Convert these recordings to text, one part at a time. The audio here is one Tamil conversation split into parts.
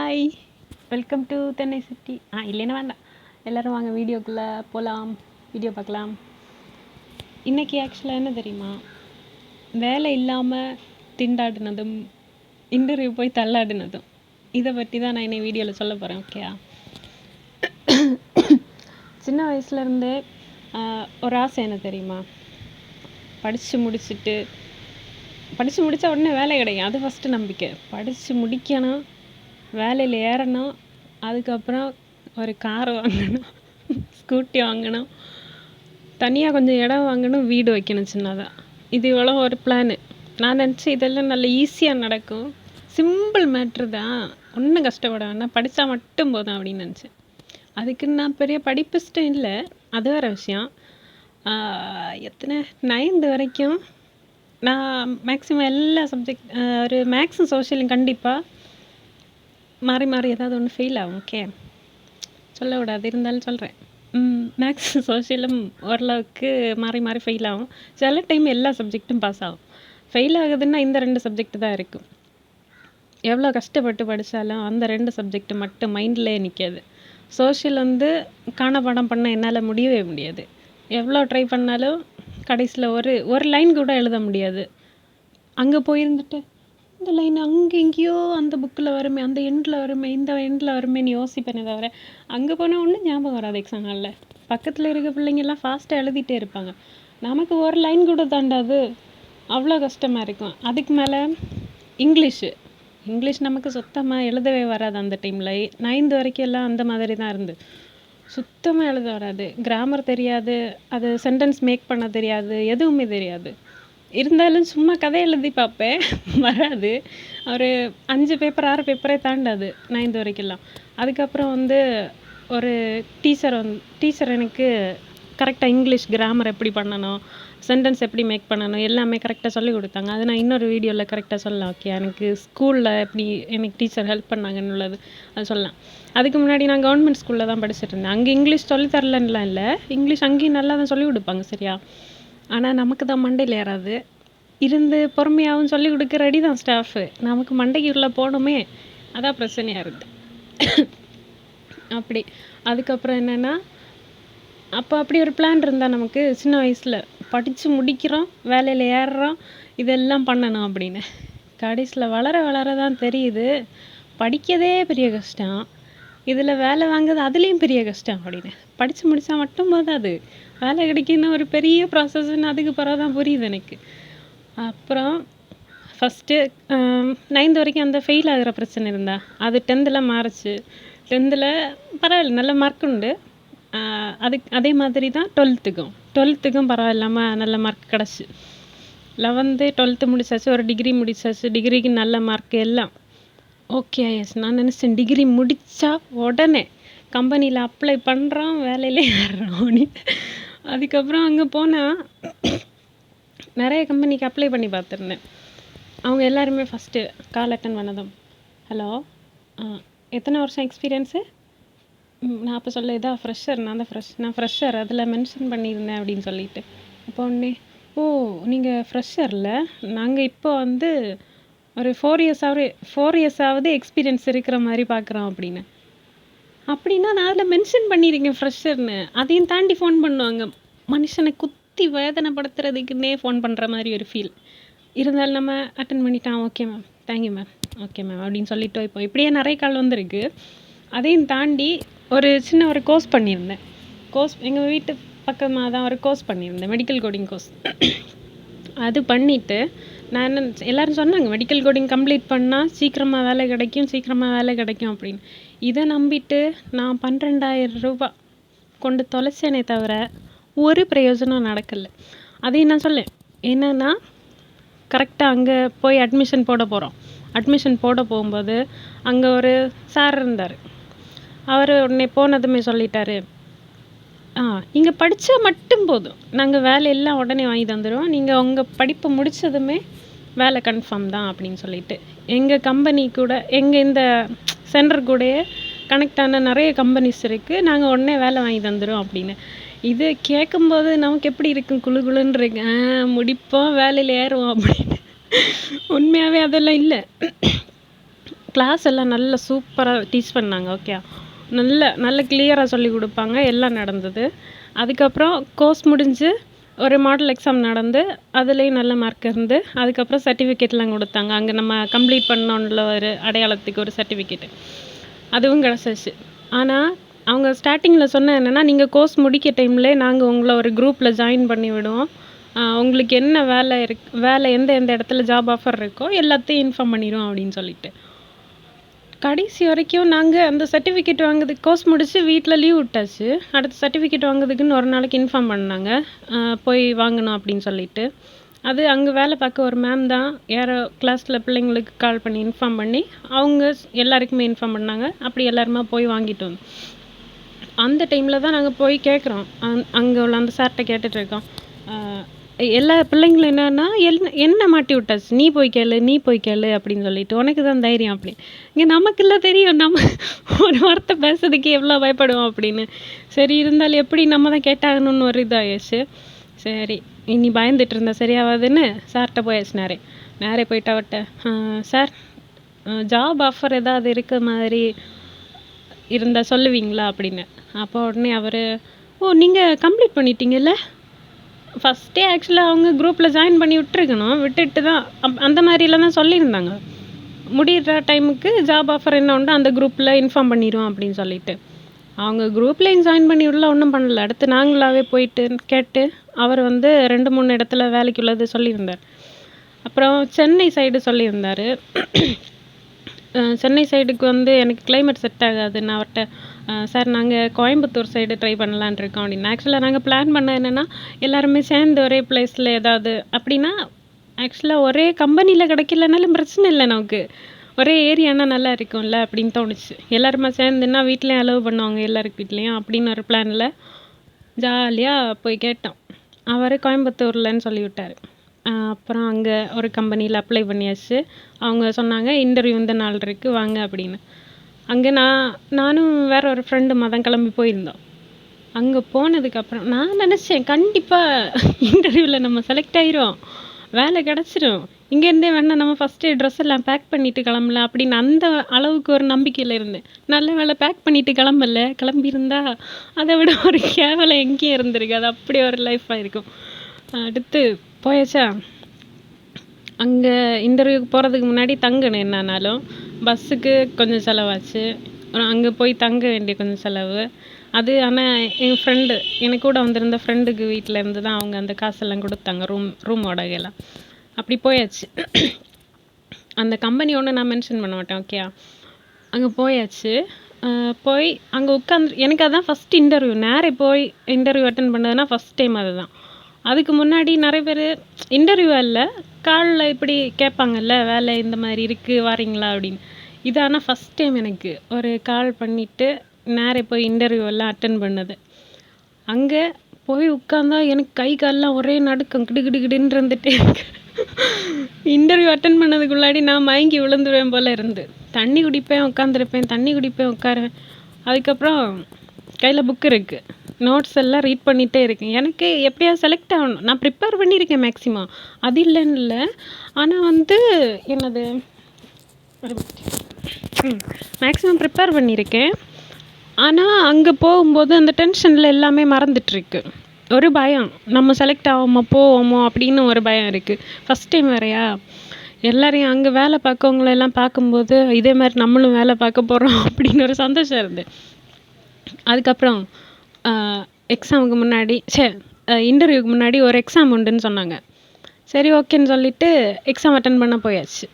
ஹாய், வெல்கம் டு தென்னை சிட்டி. இல்லைன்னா வேண்டாம், எல்லோரும் வாங்க வீடியோக்குள்ளே போகலாம், வீடியோ பார்க்கலாம். இன்றைக்கி ஆக்சுவலாக என்ன தெரியுமா, வேலை இல்லாமல் திண்டாடினதும் இன்டர்வியூ போய் தள்ளாடினதும் இதை பற்றி தான் நான் இன்னைக்கு வீடியோவில் சொல்ல போகிறேன். ஓகேயா? சின்ன வயசுலேருந்தே ஒரு ஆசை என்ன தெரியுமா, படித்து முடித்தா உடனே வேலை கிடைக்கும், அது ஃபஸ்ட்டு நம்பிக்கை. படித்து முடிக்கணும், வேலையில் ஏறணும், அதுக்கப்புறம் ஒரு கார் வாங்கணும், ஸ்கூட்டி வாங்கணும், தனியாக கொஞ்சம் இடம் வாங்கணும், வீடு வைக்கணும் சின்னதாக. இது இவ்வளோ ஒரு பிளானு. நான் நினச்சேன் இதெல்லாம் நல்ல ஈஸியாக நடக்கும், சிம்பிள் மேட்ரு தான், ஒன்றும் கஷ்டப்பட வேண்டாம், படித்தா மட்டும் போதும் அப்படின்னு நினச்சேன். அதுக்குன்னு நான் பெரிய படிப்பிஸ்ட்டும் இல்லை, அது வேறு விஷயம். எத்தனை 9th வரைக்கும் நான் மேக்ஸிமம் எல்லா சப்ஜெக்ட், ஒரு மேக்ஸும் சோஷியலும் கண்டிப்பாக மாறி மாறி ஏதாவது ஒன்று ஃபெயில் ஆகும். ஓகே, சொல்லக்கூடாது, இருந்தாலும் சொல்கிறேன். மேக்ஸ் சோஷியலும் ஓரளவுக்கு மாறி மாறி ஃபெயில் ஆகும். சில டைம் எல்லா சப்ஜெக்ட்டும் பாஸ் ஆகும். ஃபெயில் ஆகுதுன்னா இந்த 2 சப்ஜெக்ட் தான் இருக்கும். எவ்வளோ கஷ்டப்பட்டு படித்தாலும் அந்த 2 சப்ஜெக்ட் மட்டும் மைண்ட்லேயே நிற்காது. சோஷியல் காணப்பாடம் பண்ண என்னால் முடியவே முடியாது. எவ்வளோ ட்ரை பண்ணாலும் கடைசியில் ஒரு லைன் கூட எழுத முடியாது. அங்கே போயிருந்துட்டு இந்த லைன் அங்கே எங்கேயோ அந்த புக்கில் வருமே, அந்த எண்டில் வருமே, இந்த எண்டில் வருமேன்னு யோசிப்பேனே தவிர அங்கே போனால் ஒன்றும் ஞாபகம் வராது. எக்ஸாம் ஹாலில் பக்கத்தில் இருக்க பிள்ளைங்கெல்லாம் ஃபாஸ்ட்டாக எழுதிட்டே இருப்பாங்க, நமக்கு ஒரு லைன் கூட தாண்டாது, அவ்வளோ கஷ்டமாக இருக்கும். அதுக்கு மேலே இங்கிலீஷ் நமக்கு சுத்தமாக எழுதவே வராது. அந்த டைமில் 9th வரைக்கும் எல்லாம் அந்த மாதிரி தான் இருந்து, சுத்தமாக எழுத வராது. கிராமர் தெரியாது, அது சென்டென்ஸ் மேக் பண்ண தெரியாது, எதுவுமே தெரியாது. இருந்தாலும் சும்மா கதை எழுதி பார்ப்பேன், வராது. ஒரு 5 பேப்பர் 6 பேப்பரே தாண்டாது 9th வரைக்கும்லாம். அதுக்கப்புறம் ஒரு டீச்சர் எனக்கு கரெக்டாக இங்கிலீஷ் கிராமர் எப்படி பண்ணணும், சென்டென்ஸ் எப்படி மேக் பண்ணணும் எல்லாமே கரெக்டாக சொல்லி கொடுத்தாங்க. அது நான் இன்னொரு வீடியோவில் கரெக்டாக சொல்லலாம். ஓகே, எனக்கு ஸ்கூலில் எப்படி எனக்கு டீச்சர் ஹெல்ப் பண்ணாங்கன்னு உள்ளது அது சொல்லலாம். அதுக்கு முன்னாடி நான் கவர்மெண்ட் ஸ்கூலில் தான் படிச்சுட்டு இருந்தேன். அங்கே இங்கிலீஷ் சொல்லித்தரலன்னுலாம் இல்லை, இங்கிலீஷ் அங்கேயும் நல்லா தான் சொல்லி கொடுப்பாங்க, சரியா? ஆனால் நமக்கு தான் மண்டையில் ஏறாது. இருந்து பொறுமையாகவும் சொல்லி கொடுக்க ரெடி தான் ஸ்டாஃபு, நமக்கு மண்டைக்கு உள்ளே போகணுமே, அதான் பிரச்சனையாக இருக்குது. அப்படி அதுக்கப்புறம் என்னென்னா, அப்போ அப்படி ஒரு பிளான் இருந்தால் நமக்கு சின்ன வயசில் படித்து முடிக்கிறோம், வேலையில் ஏறுறோம், இதெல்லாம் பண்ணணும் அப்படின்னு. கடைசியில் வளர தான் தெரியுது படிக்கதே பெரிய கஷ்டம், இதில் வேலை வாங்குறது அதுலேயும் பெரிய கஷ்டம் அப்படின்னு. படித்து முடித்தா மட்டும் போதாது, வேலை கிடைக்கணும் ஒரு பெரிய ப்ராசஸ்ன்னு அதுக்கு பிறகு தான் புரியுது எனக்கு. அப்புறம் ஃபஸ்ட்டு 9th வரைக்கும் அந்த ஃபெயில் ஆகிற பிரச்சனை இருந்தால் அது 10th மாறுச்சு. 10th பரவாயில்ல, நல்ல மார்க் உண்டு. அதே மாதிரி தான் 12th பரவாயில்லாமல் நல்ல மார்க் கிடச்சி. 11th 12th முடிச்சாச்சு, ஒரு டிகிரி முடிச்சாச்சு, டிகிரிக்கு நல்ல மார்க் எல்லாம் ஓகே. எஸ், நான் நினச்சேன் டிகிரி முடித்தா உடனே கம்பெனியில் அப்ளை பண்ணுறோம், வேலையிலே ஏறுறோம் அப்படின்னு. அதுக்கப்புறம் அங்கே போனால் நிறைய கம்பெனிக்கு அப்ளை பண்ணி பார்த்துருந்தேன். அவங்க எல்லாருமே ஃபஸ்ட்டு கால் அட்டன் பண்ணதும், ஹலோ, எத்தனை வருஷம் எக்ஸ்பீரியன்ஸு? நான் அப்போ சொல்ல, இதான் ஃப்ரெஷர், நான் ஃப்ரெஷர் அதில் மென்ஷன் பண்ணியிருந்தேன் அப்படின்னு சொல்லிட்டு. அப்போ உடனே, ஓ நீங்கள் ஃப்ரெஷரில், நாங்கள் இப்போ ஒரு 4 இயர்ஸாவது எக்ஸ்பீரியன்ஸ் இருக்கிற மாதிரி பார்க்குறோம் அப்படின்னு. அப்படின்னா நான் அதில் மென்ஷன் பண்ணியிருக்கேன் ஃப்ரெஷர்னு, அதையும் தாண்டி ஃபோன் பண்ணுவாங்க. மனுஷனை குத்தி வேதனைப்படுத்துறதுக்குன்னே ஃபோன் பண்ணுற மாதிரி ஒரு ஃபீல். இருந்தாலும் நம்ம அட்டன் பண்ணிட்டான், okay ma'am, thank you ma'am, okay ma'am அப்படின்னு சொல்லிட்டு வைப்போம். இப்படியே நிறைய கால் வந்திருக்கு. அதையும் தாண்டி ஒரு சின்ன கோர்ஸ் பண்ணியிருந்தேன். எங்கள் வீட்டு பக்கமாக தான் ஒரு கோர்ஸ் பண்ணியிருந்தேன், மெடிக்கல் கோடிங் கோர்ஸ். அது பண்ணிவிட்டு நான் என்ன, எல்லோரும் சொன்னாங்க மெடிக்கல் கோடிங் கம்ப்ளீட் பண்ணால் சீக்கிரமாக வேலை கிடைக்கும் அப்படின்னு. இதை நம்பிட்டு நான் 12,000 ரூபா கொண்டு தொலைச்சேனே தவிர ஒரு பிரயோஜனம் நடக்கலை. அதையும் நான் சொல்லேன், என்னென்னா கரெக்டாக அங்கே போய் அட்மிஷன் போட போகும்போது அங்கே ஒரு சார் இருந்தார். அவர் உடனே போனதுமே சொல்லிட்டாரு, இங்கே படித்தா மட்டும் போதும், நாங்கள் வேலையெல்லாம் உடனே வாங்கி தந்துடுவோம், நீங்கள் உங்கள் படிப்பை முடித்ததுமே வேலை கன்ஃபார்ம் தான் அப்படின்னு சொல்லிட்டு, எங்கள் கம்பெனி கூட எங்கள் இந்த சென்டர் கூடயே கனெக்ட் ஆன நிறைய கம்பெனிஸ் இருக்குது, நாங்கள் உடனே வேலை வாங்கி தந்துடுவோம் அப்படின்னு. இது கேட்கும்போது நமக்கு எப்படி இருக்கும், குழுன்னு இருக்கு, முடிப்போம் வேலையில் ஏறுவோம் அப்படின்னு. உண்மையாகவே அதெல்லாம் இல்லை. கிளாஸ் எல்லாம் நல்லா சூப்பராக டீச் பண்ணாங்க. ஓகே, நல்ல நல்ல கிளியராக சொல்லி கொடுப்பாங்க. எல்லாம் நடந்தது. அதுக்கப்புறம் கோர்ஸ் முடிஞ்சு ஒரு மாடல் எக்ஸாம் நடந்து அதுலேயும் நல்ல மார்க் இருந்து அதுக்கப்புறம் சர்டிஃபிகேட்லாம் கொடுத்தாங்க. அங்கே நம்ம கம்ப்ளீட் பண்ணோன்ல ஒரு அடையாளத்துக்கு ஒரு சர்டிஃபிகேட்டு அதுவும் கிடச்சிச்சு. ஆனால் அவங்க ஸ்டார்டிங்கில் சொன்ன என்னென்னா, நீங்கள் கோர்ஸ் முடிக்க டைம்லே நாங்கள் உங்களை ஒரு குரூப்பில் ஜாயின் பண்ணி விடுவோம். உங்களுக்கு என்ன வேலை எந்த எந்த இடத்துல ஜாப் ஆஃபர் இருக்கோ எல்லாத்தையும் இன்ஃபார்ம் பண்ணிடுவோம் அப்படின்னு சொல்லிட்டு. கடைசி வரைக்கும் நாங்கள் அந்த சர்டிஃபிகேட் வாங்குறதுக்கு கோர்ஸ் முடிச்சு வீட்டில் லீவ் விட்டாச்சு. அடுத்த சர்டிஃபிகேட் வாங்குறதுக்குன்னு ஒரு நாளைக்கு இன்ஃபார்ம் பண்ணாங்க, போய் வாங்கணும் அப்படின்னு சொல்லிட்டு. அது அங்கே வேலை பார்க்க ஒரு மேம் தான் யாரோ கிளாஸில் பிள்ளைங்களுக்கு கால் பண்ணி இன்ஃபார்ம் பண்ணி அவங்க எல்லாருக்குமே இன்ஃபார்ம் பண்ணாங்க. அப்படி எல்லாருமா போய் வாங்கிட்டு வந்தோம். அந்த டைமில் தான் நாங்கள் போய் கேட்குறோம். அங்கே உள்ள அந்த சார்கிட்ட கேட்டுட்ருக்கோம். எல்லா பிள்ளைங்களும் என்னன்னா என்ன மாட்டி விட்டாச்சு, நீ போய் கேளு அப்படின்னு சொல்லிட்டு, உனக்கு தான் தைரியம் அப்படி. இங்கே நமக்குலாம் தெரியும் நம்ம ஒரு வார்த்தை பேசுறதுக்கு எவ்வளோ பயப்படுவோம் அப்படின்னு. சரி, இருந்தாலும் எப்படி நம்ம தான் கேட்டாகணும்னு ஒரு இதாகிடுச்சு. சரி, இனி பயந்துட்டு இருந்த சரியாவாதுன்னு சார்கிட்ட போயாச்சு. நேரே போயிட்டு அவட்ட, சார் ஜாப் ஆஃபர் ஏதாவது இருக்க மாதிரி இருந்தால் சொல்லுவீங்களா அப்படின்னு. அப்போ உடனே அவர், நீங்கள் கம்ப்ளீட் பண்ணிட்டீங்கல்ல, ஃபஸ்ட்டே ஆக்சுவலாக அவங்க குரூப்பில் ஜாயின் பண்ணி விட்டுட்டு தான் அந்த மாதிரிலாம் தான் சொல்லியிருந்தாங்க. முடிகிற டைமுக்கு ஜாப் ஆஃபர் என்ன உண்டு அந்த குரூப்பில் இன்ஃபார்ம் பண்ணிடுவோம் அப்படின்னு சொல்லிட்டு. அவங்க குரூப்லேயும் ஜாயின் பண்ணி விடல, ஒன்றும் பண்ணல. அடுத்து நாங்களாகவே போயிட்டு கேட்டு அவர் 2-3 இடத்துல வேலைக்கு உள்ளது சொல்லியிருந்தார். அப்புறம் சென்னை சைடு சொல்லியிருந்தார். சென்னை சைடுக்கு எனக்கு கிளைமேட் செட் ஆகாதுன்னு அவர்கிட்ட, சார் நாங்கள் கோயம்புத்தூர் சைடு ட்ரை பண்ணலான் இருக்கோம் அப்படின்னு. ஆக்சுவலாக நாங்கள் பிளான் பண்ண என்னென்னா, எல்லாருமே சேர்ந்து ஒரே பிளேஸில் ஏதாவது அப்படின்னா, ஆக்சுவலாக ஒரே கம்பெனியில் கிடைக்கலனாலும் பிரச்சனை இல்லை, நமக்கு ஒரே ஏரியானா நல்லா இருக்கும்ல அப்படின்னு தோணுச்சு. எல்லாருமே சேர்ந்துன்னா வீட்லேயும் அலோவ் பண்ணுவாங்க, எல்லாருக்கு வீட்லேயும் அப்படின்னு ஒரு பிளானில் ஜாலியாக போய் கேட்டோம். அவர் கோயம்புத்தூர்லன்னு சொல்லிவிட்டார். அப்புறம் அங்கே ஒரு கம்பெனியில் அப்ளை பண்ணியாச்சு. அவங்க சொன்னாங்க, இன்டர்வியூ இந்த நாள் இருக்குது வாங்க அப்படின்னு. அங்கே நானும் வேற ஒரு ஃப்ரெண்டுமா தான் கிளம்பி போயிருந்தோம். அங்கே போனதுக்கப்புறம் நான் நினச்சேன், கண்டிப்பாக இன்டர்வியூவில் நம்ம செலக்ட் ஆயிரும், வேலை கிடச்சிரும், இங்கேருந்தே வேணால் நம்ம ஃபஸ்ட்டு ட்ரெஸ் எல்லாம் பேக் பண்ணிவிட்டு கிளம்பலாம் அப்படின்னு அந்த அளவுக்கு ஒரு நம்பிக்கையில் இருந்தேன். நல்ல வேலை பேக் பண்ணிவிட்டு கிளம்பியிருந்தா அதை விட ஒரு கேவலம் எங்கேயும் இருந்திருக்கு. அது அப்படி ஒரு லைஃப்பாக இருக்கும். அடுத்து போயாச்சா, அங்கே இன்டர்வியூக்கு போகிறதுக்கு முன்னாடி தங்கணும், என்னன்னாலும் பஸ்ஸுக்கு கொஞ்சம் செலவாச்சு. அங்கே போய் தங்க வேண்டிய கொஞ்சம் செலவு அது. ஆனால் எங்கள் ஃப்ரெண்டு எனக்கு கூட வந்திருந்த ஃப்ரெண்டுக்கு வீட்டில் இருந்து தான் அவங்க அந்த காசெல்லாம் கொடுத்தாங்க, ரூம் வாடகையெல்லாம். அப்படி போயாச்சு. அந்த கம்பெனி ஒன்று நான் மென்ஷன் பண்ண மாட்டேன், ஓகே. அங்கே போயாச்சு. போய் அங்கே உட்காந்து எனக்கு அதான் ஃபஸ்ட் இன்டர்வியூ. நேரே போய் இன்டர்வியூ அட்டன் பண்ணதுன்னா ஃபஸ்ட் டைம் அதுதான். அதுக்கு முன்னாடி நிறைய பேர் இன்டர்வியூ இல்லை, காலில் இப்படி கேட்பாங்கல்ல, வேலை இந்த மாதிரி இருக்குது வாரீங்களா அப்படின்னு. இது ஆனால் ஃபஸ்ட் டைம் எனக்கு ஒரு கால் பண்ணிவிட்டு நேரே போய் இன்டர்வியூ எல்லாம் அட்டன் பண்ணது. அங்கே போய் உட்காந்தா எனக்கு கை காலெலாம் ஒரே நடுக்கம், கிடுகிடுன்னு இருந்துகிட்டே இருக்கு. இன்டர்வியூ அட்டன் பண்ணதுக்குள்ளாடி நான் மயங்கி விழுந்துருவேன் போல் இருந்து. தண்ணி குடிப்பேன், உட்காருவேன். அதுக்கப்புறம் கையில் புக் இருக்குது, நோட்ஸ் எல்லாம் ரீட் பண்ணிகிட்டே இருக்கேன். எனக்கு எப்படியாவது செலக்ட் ஆகணும், நான் ப்ரிப்பேர் பண்ணியிருக்கேன் மேக்ஸிமம், அது இல்லைன்னு இல்லை. ஆனால் என்னது மேக்ஸிமம் ப்ரிப்பேர் பண்ணியிருக்கேன். ஆனால் அங்கே போகும்போது அந்த டென்ஷனில் எல்லாமே மறந்துட்டுருக்கு. ஒரு பயம், நம்ம செலக்ட் போவோமோ அப்படின்னு ஒரு பயம் இருக்குது. ஃபஸ்ட் டைம் வேறையா, எல்லாரையும் அங்கே வேலை பார்க்கவங்களெல்லாம் பார்க்கும்போது இதே மாதிரி நம்மளும் வேலை பார்க்க போகிறோம் அப்படின்னு ஒரு சந்தோஷம் இருந்து. அதுக்கப்புறம் எக்ஸாமுக்கு முன்னாடி இன்டர்வியூக்கு முன்னாடி ஒரு எக்ஸாம் உண்டுன்னு சொன்னாங்க. சரி ஓகேன்னு சொல்லிட்டு எக்ஸாம் அட்டன் பண்ண போயாச்சு.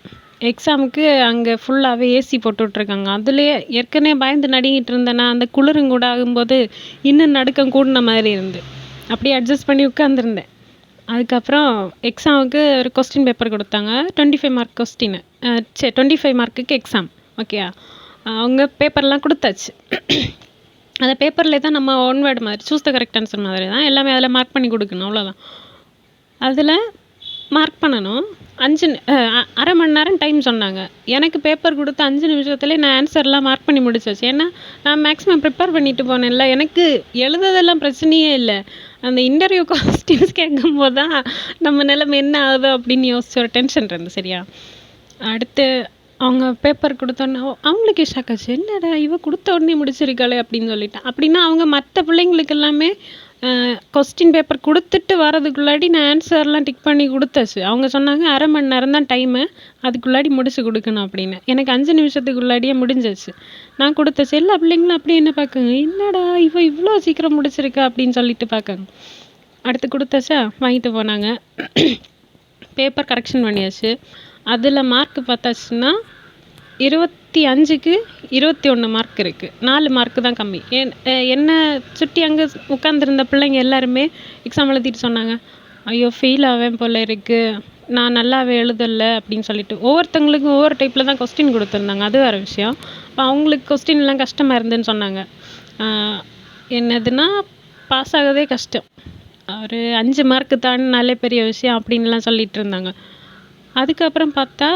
எக்ஸாமுக்கு அங்கே ஃபுல்லாகவே ஏசி போட்டு விட்ருக்காங்க. அதுலேயே ஏற்கனவே பயந்து நடுங்கிட்டு இருந்தேன்னா அந்த குளிருங்கூட ஆகும்போது இன்னும் நடுக்கம் கூடின மாதிரி இருந்து அப்படியே அட்ஜஸ்ட் பண்ணி உட்காந்துருந்தேன். அதுக்கப்புறம் எக்ஸாமுக்கு ஒரு கொஸ்டின் பேப்பர் கொடுத்தாங்க, 25 மார்க் கொஸ்டின். 25 மார்க்குக்கு எக்ஸாம், ஓகேயா. அவங்க பேப்பர்லாம் கொடுத்தாச்சு. அந்த பேப்பரில் தான் நம்ம ஒன் வேர்டு மாதிரி சூஸ் த கரெக்ட் ஆன்சர் மாதிரி தான் எல்லாமே அதில் மார்க் பண்ணி கொடுக்கணும், அவ்வளோதான். அதில் மார்க் பண்ணணும். அரை மணி நேரம் டைம் சொன்னாங்க. எனக்கு பேப்பர் கொடுத்த 5 நிமிஷத்துலேயே நான் ஆன்சர்லாம் மார்க் பண்ணி முடிச்சாச்சு. ஏன்னா நான் மேக்ஸிமம் ப்ரிப்பேர் பண்ணிட்டு போனேன்ல, எனக்கு எழுதுறதெல்லாம் பிரச்சனையே இல்லை. அந்த இன்டர்வியூ கொஸ்டின்ஸ் கேட்கும்போது தான் நம்ம நிலைமை என்ன ஆகுது அப்படின்னு யோசிச்சு ஒரு டென்ஷன் இருந்து. சரியா, அடுத்து அவங்க பேப்பர் குடுத்தோன்னே அவங்களுக்கே ஷாக் ஆச்சு. "என்னடா இவ குடுத்த உடனே முடிச்சிருக்காளே!" அப்படின்னு சொல்லிட்டு. அப்படின்னா அவங்க மத்த பிள்ளைங்களுக்கு எல்லாமே கொஸ்டின் பேப்பர் குடுத்துட்டு வரதுக்குள்ளாடி நான் ஆன்ஸர்லாம் டிக் பண்ணி குடுத்தாச்சு. அவங்க சொன்னாங்க, "1/2 மணி நேரம் தான் டைமு. அதுக்குள்ளாடி முடிச்சு குடுக்கணும்" அப்படின்னு. எனக்கு 5 நிமிஷத்துக்குள்ளாடியே முடிஞ்சிருச்சு. நான் குடுத்தாச்சு. எல்லா பிள்ளைங்களும் அப்படியே என்ன பாக்குங்க, "என்னடா இவ இவ்ளோ சீக்கிரம் முடிச்சிருக்கா?" அப்படின்னு சொல்லிட்டு பாக்காங்க. அடுத்து குடுத்தாச்சா, வாங்கிட்டு போனாங்க. பேப்பர் கரெக்ஷன் பண்ணியாச்சு. அதில மார்க் பார்த்தாச்சுன்னா 25க்கு 21 மார்க் இருக்கு. 4 மார்க் தான் கம்மி. என்ன சுற்றி அங்கே உட்காந்துருந்த பிள்ளைங்க எல்லாருமே எக்ஸாம் எழுதிட்டு சொன்னாங்க, "ஐயோ ஃபெயில் ஆவேன் போல இருக்கு. நான் நல்லாவே எழுதல" அப்படின்னு சொல்லிட்டு. ஒவ்வொருத்தவங்களுக்கும் ஒவ்வொரு டைப்பில் தான் கொஸ்டின் கொடுத்துருந்தாங்க. அது வேறு விஷயம். இப்போ அவங்களுக்கு கொஸ்டின்லாம் கஷ்டமாக இருந்துன்னு சொன்னாங்க. என்னதுன்னா பாஸ் ஆகதே கஷ்டம். ஒரு 5 மார்க்கு தாண்டினாலே பெரிய விஷயம் அப்படின்லாம் சொல்லிட்டு இருந்தாங்க. அதுக்கப்புறம் பார்த்தா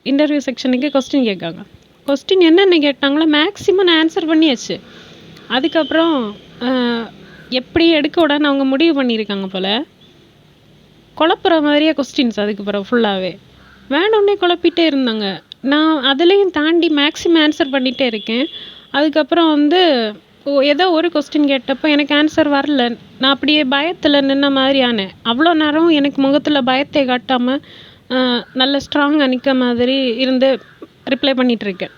இன்டர்வியூ செக்ஷனுக்கு கொஸ்டின் கேட்காங்க. கொஸ்டின் என்னென்ன கேட்டாங்களோ மேக்ஸிமம் நான் ஆன்சர் பண்ணியாச்சு. அதுக்கப்புறம் எப்படி எடுக்க விடான்னு அவங்க முடிவு பண்ணியிருக்காங்க போல். குழப்புற மாதிரியே கொஸ்டின்ஸ் அதுக்கு பிறகு ஃபுல்லாகவே வேணும்னே குழப்பிட்டே இருந்தாங்க. நான் அதுலேயும் தாண்டி மேக்ஸிமம் ஆன்சர் பண்ணிகிட்டே இருக்கேன். அதுக்கப்புறம் வந்து ஏதோ ஒரு கொஸ்டின் கேட்டப்போ எனக்கு ஆன்சர் வரல. நான் அப்படியே பயத்தில் நின்ன மாதிரி ஆனேன். அவ்வளோ நேரம் எனக்கு முகத்தில் பயத்தை காட்டாமல் நல்ல ஸ்ட்ராங்காக நிற்க மாதிரி இருந்து ரிப்ளை பண்ணிகிட்ருக்கேன்.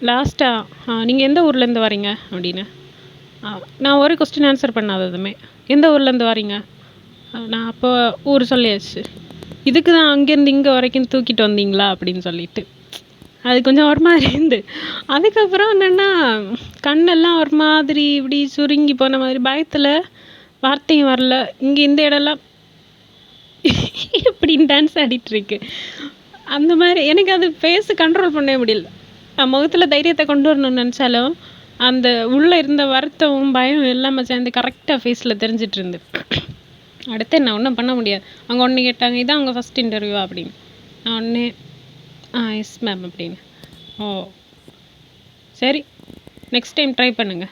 லாஸ்ட்டாக "நீங்கள் எந்த ஊர்லேருந்து வரீங்க?" அப்படின்னு. நான் ஒரு கொஸ்டின் ஆன்சர் பண்ணாததுமே, "எந்த ஊர்லேருந்து வரீங்க?" நான் அப்போ ஊர் சொல்லியாச்சு. "இதுக்கு தான் அங்கேருந்து இங்கே வரைக்கும் தூக்கிட்டு வந்தீங்களா?" அப்படின்னு சொல்லிட்டு. அது கொஞ்சம் ஒரு மாதிரி இருந்து. அதுக்கப்புறம் என்னென்னா கண்ணெல்லாம் ஒரு மாதிரி இப்படி சுருங்கி போன மாதிரி பயத்தில் வார்த்தையும் வரல. இங்கே இந்த இடம்லாம் இப்படின்னு டான்ஸ் ஆடிட்டுருக்கு. அந்த மாதிரி எனக்கு அது ஃபேஸு கண்ட்ரோல் பண்ணவே முடியல. நான் முகத்தில் தைரியத்தை கொண்டு வரணும்னு நினச்சாலும் அந்த உள்ளே இருந்த வருத்தமும் பயம் எல்லாமே சேர்ந்து கரெக்டாக ஃபேஸில் தெரிஞ்சிட்டு இருந்து. அடுத்து என்ன ஒன்றும் பண்ண முடியாது. அவங்க ஒன்று கேட்டாங்க, "இதான் அவங்க ஃபஸ்ட் இன்டர்வியூவா?" அப்படின்னு. நான் ஒன்று எஸ் மேம் அப்படின்னு. "ஓ சரி, நெக்ஸ்ட் டைம் ட்ரை பண்ணுங்கள்.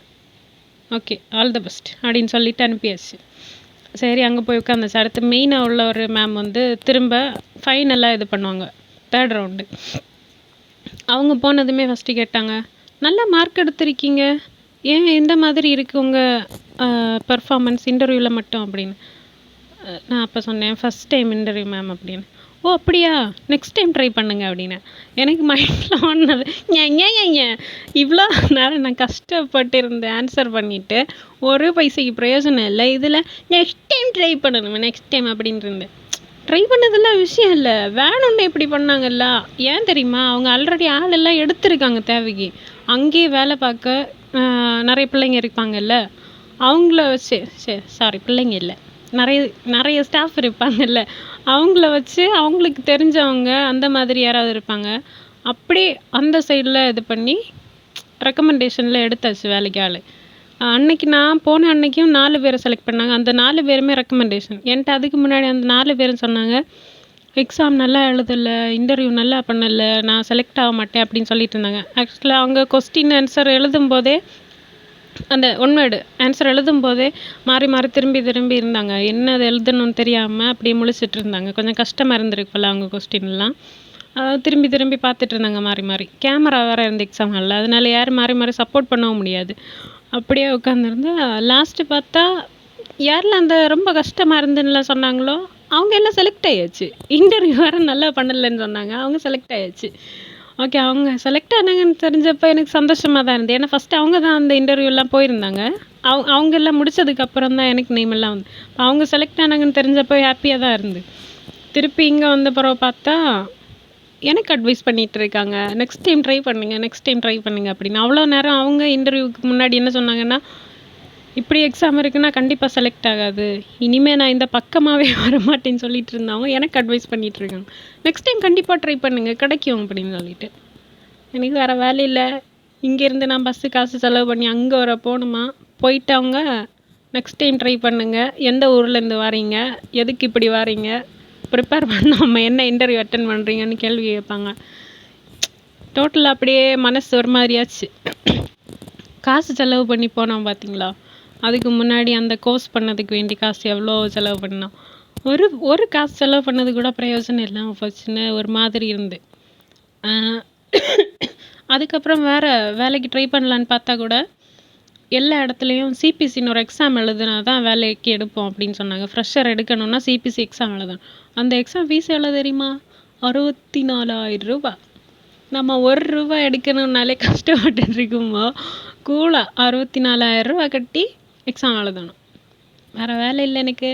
ஓகே, ஆல் த பெஸ்ட்" அப்படின்னு சொல்லிட்டு அனுப்பியாச்சு. சரி, அங்கே போய் உட்காந்தாச்சு. அடுத்து மெயினாக உள்ள ஒரு மேம் வந்து திரும்ப ஃபைனலாக இது பண்ணுவாங்க, 3rd ரவுண்டு. அவங்க போனதுமே ஃபஸ்ட்டு கேட்டாங்க, "நல்லா மார்க் எடுத்திருக்கீங்க, ஏன் இந்த மாதிரி இருக்குது உங்கள் பெர்ஃபார்மன்ஸ் இன்டர்வியூவில் மட்டும்?" அப்படின்னு. நான் அப்போ சொன்னேன், "ஃபஸ்ட் டைம் இன்டர்வியூ மேம்" அப்படின்னு. "ஓ அப்படியா, நெக்ஸ்ட் டைம் ட்ரை பண்ணுங்க" அப்படின்னு. எனக்கு மைண்டில் ஒன்றது, ஏன் இவ்வளோ நேரம் நான் கஷ்டப்பட்டு இருந்தேன் ஆன்சர் பண்ணிவிட்டு ஒரு பைசைக்கு பிரயோஜனம் இல்லை. இதில் நெக்ஸ்ட் டைம் ட்ரை பண்ணணுமே, நெக்ஸ்ட் டைம் அப்படின்னு இருந்தேன். ட்ரை பண்ணதெல்லாம் விஷயம் இல்லை, வேணும்னு இப்படி பண்ணாங்கல்ல. ஏன் தெரியுமா, அவங்க ஆல்ரெடி ஆளெல்லாம் எடுத்திருக்காங்க தேவைக்கு. அங்கேயே வேலை பார்க்க நிறைய பிள்ளைங்க இருப்பாங்கல்ல, அவங்கள வச்சு சாரி பிள்ளைங்க இல்லை, நிறைய ஸ்டாஃப் இருப்பாங்கல்ல, அவங்கள வச்சு அவங்களுக்கு தெரிஞ்சவங்க அந்த மாதிரி யாராவது இருப்பாங்க. அப்படியே அந்த சைடில் இது பண்ணி ரெக்கமெண்டேஷனில் எடுத்தாச்சு வேலைக்கு ஆள். அன்னைக்கு நான் போன அன்னைக்கும் 4 பேரை செலக்ட் பண்ணாங்க. அந்த 4 பேருமே ரெக்கமெண்டேஷன். என்கிட்ட அதுக்கு முன்னாடி அந்த 4 பேரும் சொன்னாங்க, "எக்ஸாம் நல்லா எழுதலை, இன்டர்வியூ நல்லா பண்ணலை, நான் செலக்ட் ஆக மாட்டேன்" அப்படின்னு சொல்லிட்டு இருந்தாங்க. ஆக்சுவலாக அவங்க கொஸ்டின் ஆன்சர் எழுதும்போதே அந்த ஒன் வேர்டு ஆன்சர் எழுதும்போதே மாறி மாறி திரும்பி இருந்தாங்க. என்ன அது எழுதணும்னு தெரியாமல் அப்படியே முழிச்சிட்டு இருந்தாங்க. கொஞ்சம் கஷ்டமாக இருந்திருக்கு போல் அவங்க கொஸ்டின்லாம். திரும்பி பார்த்துட்டு இருந்தாங்க மாறி மாறி. கேமரா வேறு இருந்து எக்ஸாம் ஹாலில், அதனால யாரும் மாறி மாறி சப்போர்ட் பண்ணவும் முடியாது. அப்படியே உட்காந்துருந்தா லாஸ்ட்டு பார்த்தா யாரெல்லாம் அந்த ரொம்ப கஷ்டமாக இருந்துன்னுலாம் சொன்னாங்களோ அவங்க எல்லாம் செலக்ட் ஆயாச்சு. இன்டர்வியூ வேறு நல்லா பண்ணலைன்னு சொன்னாங்க, அவங்க செலக்ட் ஆயாச்சு. ஓகே, அவங்க செலக்ட் ஆனாங்கன்னு தெரிஞ்சப்போ எனக்கு சந்தோஷமாக தான் இருந்தது. ஏன்னா ஃபஸ்ட்டு அவங்க தான் அந்த இன்டர்வியூலாம் போயிருந்தாங்க. அவங்க எல்லாம் முடிச்சதுக்கப்புறம் தான் எனக்கு நேமெல்லாம் வந்து அவங்க செலக்ட் ஆனாங்கன்னு தெரிஞ்சப்போ ஹாப்பியாக தான் இருந்து. திருப்பி இங்கே வந்த பிறகு பார்த்தா எனக்கு அட்வைஸ் பண்ணிகிட்டு இருக்காங்க, நெக்ஸ்ட் டைம் ட்ரை பண்ணுங்க அப்படின்னு. அவ்வளோ நேரம் அவங்க இன்டர்வியூக்கு முன்னாடி என்ன சொன்னாங்கன்னா, "இப்படி எக்ஸாம் இருக்குன்னா கண்டிப்பாக செலக்ட் ஆகாது, இனிமேல் நான் இந்த பக்கமாகவே வரமாட்டேன்னு" சொல்லிட்டு இருந்தவங்க எனக்கு அட்வைஸ் பண்ணிகிட்டு இருக்காங்க, "நெக்ஸ்ட் டைம் கண்டிப்பாக ட்ரை பண்ணுங்கள், கிடைக்கும்" அப்படின்னு சொல்லிட்டு. எனக்கு வேறு வேலை இல்லை. இங்கேருந்து நான் பஸ்ஸு காசு செலவு பண்ணி அங்கே வர போகணுமா. போயிட்டு அவங்க நெக்ஸ்ட் டைம் ட்ரை பண்ணுங்கள், எந்த ஊர்லேருந்து வரீங்க, எதுக்கு இப்படி வரீங்க, ப்ரிப்பேர் பண்ணாமல் என்ன இன்டர்வியூ அட்டன் பண்ணுறீங்கன்னு கேள்வி கேட்பாங்க. டோட்டலாக அப்படியே மனசு ஒரு மாதிரியாச்சு. காசு செலவு பண்ணி போனோம் பார்த்தீங்களா, அதுக்கு முன்னாடி அந்த கோர்ஸ் பண்ணதுக்கு வேண்டி காசு எவ்வளோ செலவு பண்ணோம். ஒரு காசு செலவு பண்ணது கூட பிரயோஜனம் இல்லாமல் போச்சுன்னு ஒரு மாதிரி இருந்து அதுக்கப்புறம் வேறு வேலைக்கு ட்ரை பண்ணலான்னு பார்த்தா கூட எல்லா இடத்துலையும் சிபிசின்னு ஒரு எக்ஸாம் எழுதுனா தான் வேலைக்கு எடுப்போம் அப்படின்னு சொன்னாங்க. ஃப்ரெஷர் எடுக்கணும்னா சிபிசி எக்ஸாம் எழுதணும். அந்த எக்ஸாம் ஃபீஸ் எவ்வளோ தெரியுமா? 64,000 ரூபா. நம்ம ரூபா எடுக்கணும்னாலே கஷ்டப்பட்டுட்டு இருக்குமோ கூட 64,000 ரூபா கட்டி எக்ஸாம் எழுதணும். வேறு வேலை இல்லை எனக்கு.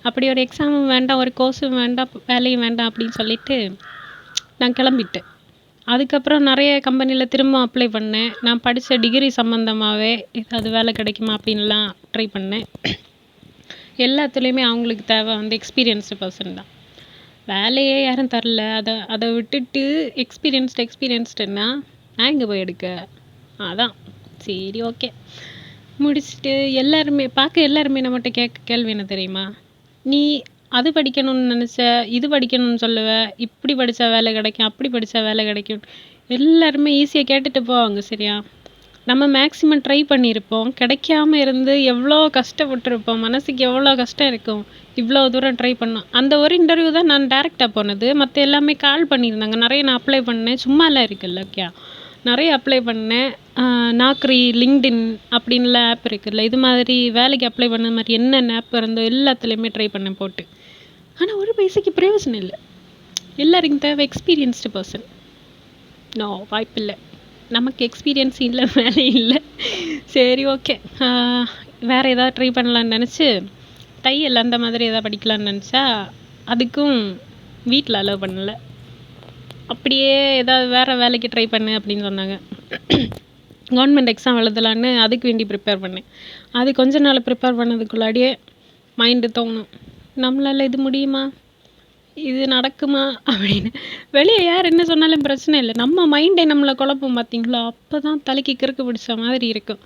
அப்படி ஒரு எக்ஸாமும் வேண்டாம், ஒரு கோர்ஸும் வேண்டாம், வேலையும் வேண்டாம் அப்படின்னு சொல்லிட்டு நான் கிளம்பிட்டேன். அதுக்கப்புறம் நிறைய கம்பெனியில் திரும்ப அப்ளை பண்ணேன். நான் படித்த டிகிரி சம்மந்தமாகவே ஏதாவது வேலை கிடைக்குமா அப்படின்லாம் ட்ரை பண்ணேன். எல்லாத்துலேயுமே அவங்களுக்கு தேவை வந்து எக்ஸ்பீரியன்ஸ்டு பர்சன் தான். வேலையே யாரும் தரல. அதை விட்டுட்டு எக்ஸ்பீரியன்ஸ்டுன்னா நான் இங்கே போய் எடுக்க. அதான் சரி, ஓகே முடிச்சுட்டு எல்லாருமே நம்மகிட்ட கேட்க கேள்வி என்ன தெரியுமா? நீ அது படிக்கணும்னு நினச்ச, இது படிக்கணும்னு சொல்லுவ, இப்படி படித்தா வேலை கிடைக்கும், அப்படி படித்தா வேலை கிடைக்கும். எல்லாருமே ஈஸியாக கேட்டுட்டு போவாங்க. சரியா? நம்ம மேக்ஸிமம் ட்ரை பண்ணியிருப்போம். கிடைக்காம இருந்து எவ்வளோ கஷ்டப்பட்டுருப்போம். மனசுக்கு எவ்வளோ கஷ்டம் இருக்கும். இவ்வளோ தூரம் ட்ரை பண்ணோம். அந்த ஒரு இன்டர்வியூ தான் நான் டேரெக்டாக போனது. மற்ற எல்லாமே கால் பண்ணியிருந்தாங்க. நிறைய நான் அப்ளை பண்ணேன். சும்மாலாம் இருக்குல்ல ஓகே, நிறைய அப்ளை பண்ணேன். நாக்ரி, லிங்க்டின் அப்படின்லாம் ஆப் இருக்குல்ல, இது மாதிரி வேலைக்கு அப்ளை பண்ண மாதிரி என்னென்ன ஆப் இருந்தோ எல்லாத்துலேயுமே ட்ரை பண்ணேன் போட்டு. ஆனால் ஒரு பைசாக்கு பிரயோஜனம் இல்லை. எல்லாருக்கும் தேவை எக்ஸ்பீரியன்ஸ்டு பர்சன். நோ, வாய்ப்பில்லை. நமக்கு எக்ஸ்பீரியன்ஸ் இல்லை, வேலை இல்லை. சரி, ஓகே, வேறு ஏதாவது ட்ரை பண்ணலான்னு நினச்சி தையல் அந்த மாதிரி எதாவது படிக்கலான்னு நினச்சா அதுக்கும் வீட்டில் அலோவ் பண்ணலை. அப்படியே ஏதாவது வேறு வேலைக்கு ட்ரை பண்ணு அப்படின்னு சொன்னாங்க. கவர்மெண்ட் எக்ஸாம் எழுதலான்னு அதுக்கு வேண்டி ப்ரிப்பேர் பண்ணேன். அது கொஞ்ச நாள் ப்ரிப்பேர் பண்ணதுக்குள்ளாடியே மைண்டு தோணும், நம்மளால் இது முடியுமா, இது நடக்குமா அப்படின்னு. வெளியே யார் என்ன சொன்னாலும் பிரச்சனை இல்லை, நம்ம மைண்டே நம்மளை குழப்பம் பார்த்தீங்களா? அப்போ தான் தலைக்கு கிறுக்கு பிடிச்ச மாதிரி இருக்கும்.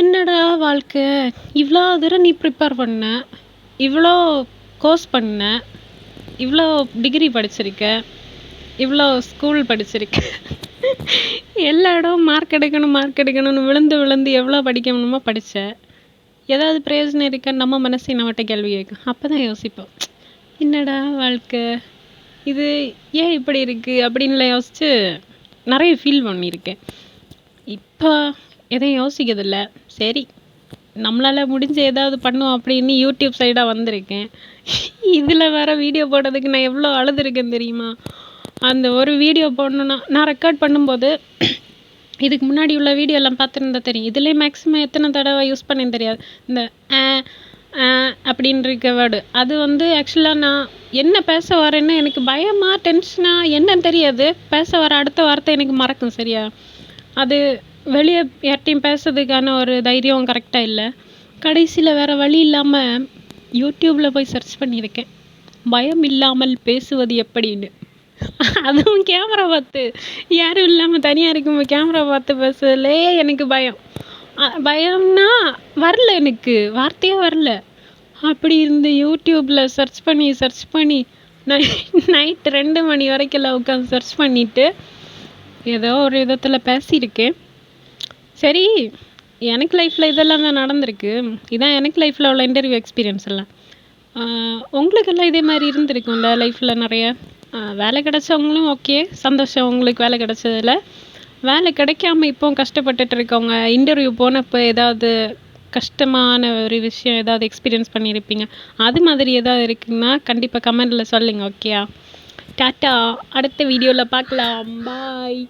என்னடா வாழ்க்கை, இவ்வளோ தூரம் நீ ப்ரிப்பேர் பண்ண, இவ்வளோ கோர்ஸ் பண்ண, இவ்வளோ டிகிரி படிச்சிருக்க, இவ்வளோ ஸ்கூல் படிச்சிருக்க, எல்லா இடம் மார்க் எடுக்கணும்னு விழுந்து எவ்வளோ படிக்கணுமோ படித்த, ஏதாவது பிரயோஜனம் இருக்கா? நம்ம மனசை நம்மகிட்ட கேள்வி கேட்கும். அப்போ தான் யோசிப்போம், என்னடா வாழ்க்கை, இது ஏன் இப்படி இருக்குது அப்படின்லாம் யோசித்து நிறைய ஃபீல் பண்ணியிருக்கேன். இப்போ எதையும் யோசிக்கிறதில்ல. சரி, நம்மளால் முடிஞ்ச ஏதாவது பண்ணுவோம் அப்படின்னு யூடியூப் சைடாக வந்திருக்கேன். இதில் வேறு வீடியோ போடுறதுக்கு நான் எவ்வளோ அழுதுருக்கேன் தெரியுமா? அந்த ஒரு வீடியோ போடணுன்னா நான் ரெக்கார்ட் பண்ணும்போது இதுக்கு முன்னாடி உள்ள வீடியோ எல்லாம் பார்த்துருந்தா தெரியும். இதுலேயே மேக்ஸிமம் எத்தனை தடவை யூஸ் பண்ணேன்னு தெரியாது. இந்த அப்படின்னு இருக்க வேர்டு அது வந்து ஆக்சுவலாக நான் என்ன பேச வரேன்னு எனக்கு பயமாக டென்ஷனாக என்னன்னு தெரியாது. பேச வர அடுத்த வார்த்தை எனக்கு மறக்கும். சரியா? அது வெளியே யார்ட்டையும் பேசுறதுக்கான ஒரு தைரியம் கரெக்டாக இல்லை. கடைசியில் வேறு வழி இல்லாமல் யூடியூப்பில் போய் சர்ச் பண்ணியிருக்கேன், பயம் இல்லாமல் பேசுவது எப்படின்னு. அதுவும் கேமரா பார்த்து, யாரும் இல்லாமல் தனியாக இருக்கும்போது கேமரா பார்த்து பேசுறதுலே எனக்கு பயம்னா வரல, எனக்கு வார்த்தையே வரல. அப்படி இருந்து யூடியூப்பில் சர்ச் பண்ணி நைட்டு 2 மணி வரைக்கும் உட்காந்து சர்ச் பண்ணிவிட்டு ஏதோ ஒரு விதத்தில் பேசியிருக்கேன். சரி, எனக்கு லைஃப்பில் இதெல்லாம் தான் நடந்திருக்கு. இதான் எனக்கு லைஃப்பில் உள்ள இன்டர்வியூ எக்ஸ்பீரியன்ஸ் எல்லாம். உங்களுக்கெல்லாம் இதே மாதிரி இருந்திருக்கும்ல லைஃப்பில் நிறைய? வேலை கிடச்சவங்களும் ஓகே, சந்தோஷம் உங்களுக்கு வேலை கிடச்சதில். வேலை கிடைக்காம இப்போ கஷ்டப்பட்டுட்டு இருக்கவங்க, இன்டர்வியூ போனப்போ ஏதாவது கஷ்டமான ஒரு விஷயம் ஏதாவது எக்ஸ்பீரியன்ஸ் பண்ணியிருப்பீங்க. அது மாதிரி ஏதாவது இருக்குன்னா கண்டிப்பாக கமெண்டில் சொல்லுங்கள். ஓகேயா? டாட்டா, அடுத்த வீடியோவில் பார்க்கலாம். பாய்.